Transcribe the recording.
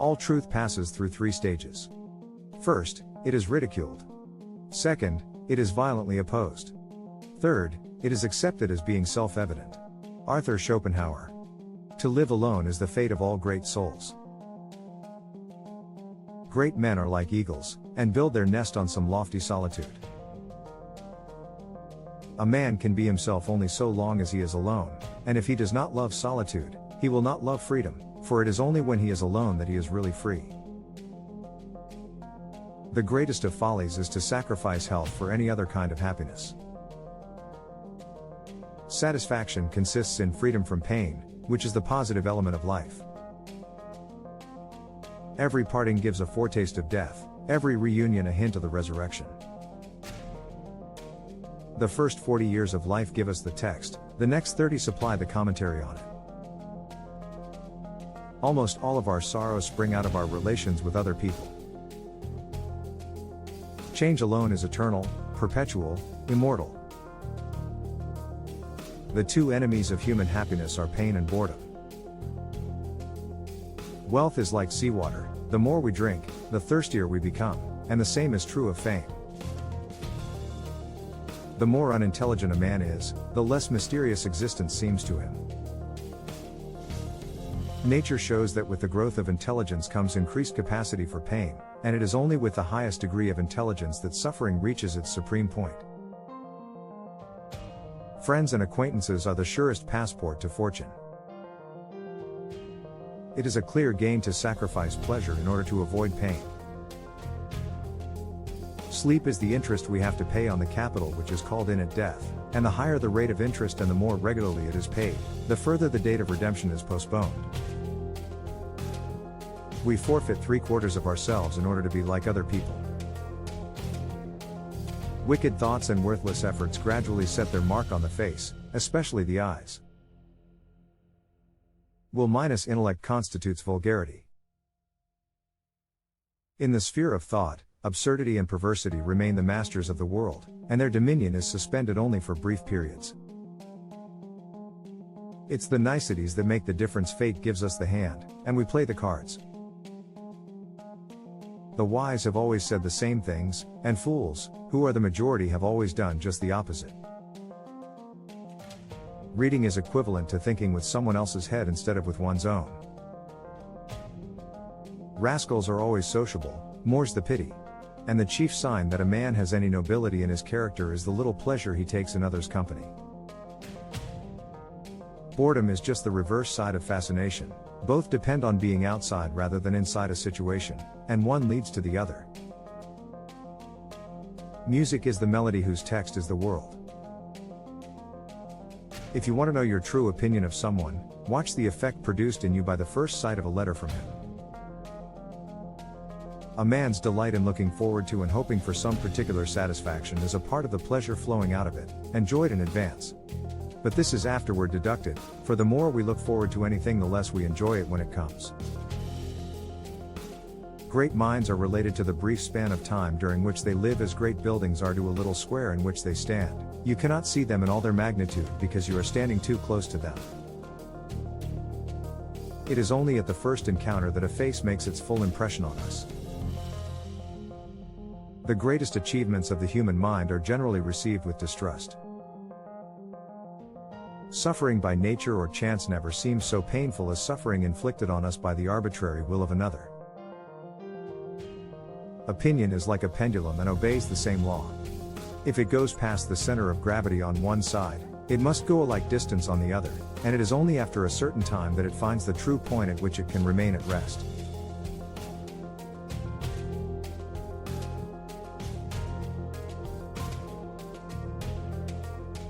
All truth passes through 3 stages. First, it is ridiculed. Second, it is violently opposed. Third, it is accepted as being self-evident. Arthur Schopenhauer. To live alone is the fate of all great souls. Great men are like eagles, and build their nest on some lofty solitude. A man can be himself only so long as he is alone, and if he does not love solitude, he will not love freedom, for it is only when he is alone that he is really free. The greatest of follies is to sacrifice health for any other kind of happiness. Satisfaction consists in freedom from pain, which is the positive element of life. Every parting gives a foretaste of death, every reunion a hint of the resurrection. The first 40 years of life give us the text, the next 30 supply the commentary on it. Almost all of our sorrows spring out of our relations with other people. Change alone is eternal, perpetual, immortal. The 2 enemies of human happiness are pain and boredom. Wealth is like seawater, the more we drink, the thirstier we become, and the same is true of fame. The more unintelligent a man is, the less mysterious existence seems to him. Nature shows that with the growth of intelligence comes increased capacity for pain, and it is only with the highest degree of intelligence that suffering reaches its supreme point. Friends and acquaintances are the surest passport to fortune. It is a clear gain to sacrifice pleasure in order to avoid pain. Sleep is the interest we have to pay on the capital which is called in at death, and the higher the rate of interest and the more regularly it is paid, the further the date of redemption is postponed. We forfeit 3/4 of ourselves in order to be like other people. Wicked thoughts and worthless efforts gradually set their mark on the face, especially the eyes. Will minus intellect constitutes vulgarity. In the sphere of thought, absurdity and perversity remain the masters of the world, and their dominion is suspended only for brief periods. It's the niceties that make the difference. Fate gives us the hand, and we play the cards. The wise have always said the same things, and fools, who are the majority, have always done just the opposite. Reading is equivalent to thinking with someone else's head instead of with one's own. Rascals are always sociable, more's the pity. And the chief sign that a man has any nobility in his character is the little pleasure he takes in others' company. Boredom is just the reverse side of fascination. Both depend on being outside rather than inside a situation, and one leads to the other. Music is the melody whose text is the world. If you want to know your true opinion of someone, watch the effect produced in you by the first sight of a letter from him. A man's delight in looking forward to and hoping for some particular satisfaction is a part of the pleasure flowing out of it, enjoyed in advance. But this is afterward deducted, for the more we look forward to anything the less we enjoy it when it comes. Great minds are related to the brief span of time during which they live as great buildings are to a little square in which they stand. You cannot see them in all their magnitude because you are standing too close to them. It is only at the first encounter that a face makes its full impression on us. The greatest achievements of the human mind are generally received with distrust. Suffering by nature or chance never seems so painful as suffering inflicted on us by the arbitrary will of another. Opinion is like a pendulum and obeys the same law. If it goes past the center of gravity on one side, it must go a like distance on the other, and it is only after a certain time that it finds the true point at which it can remain at rest.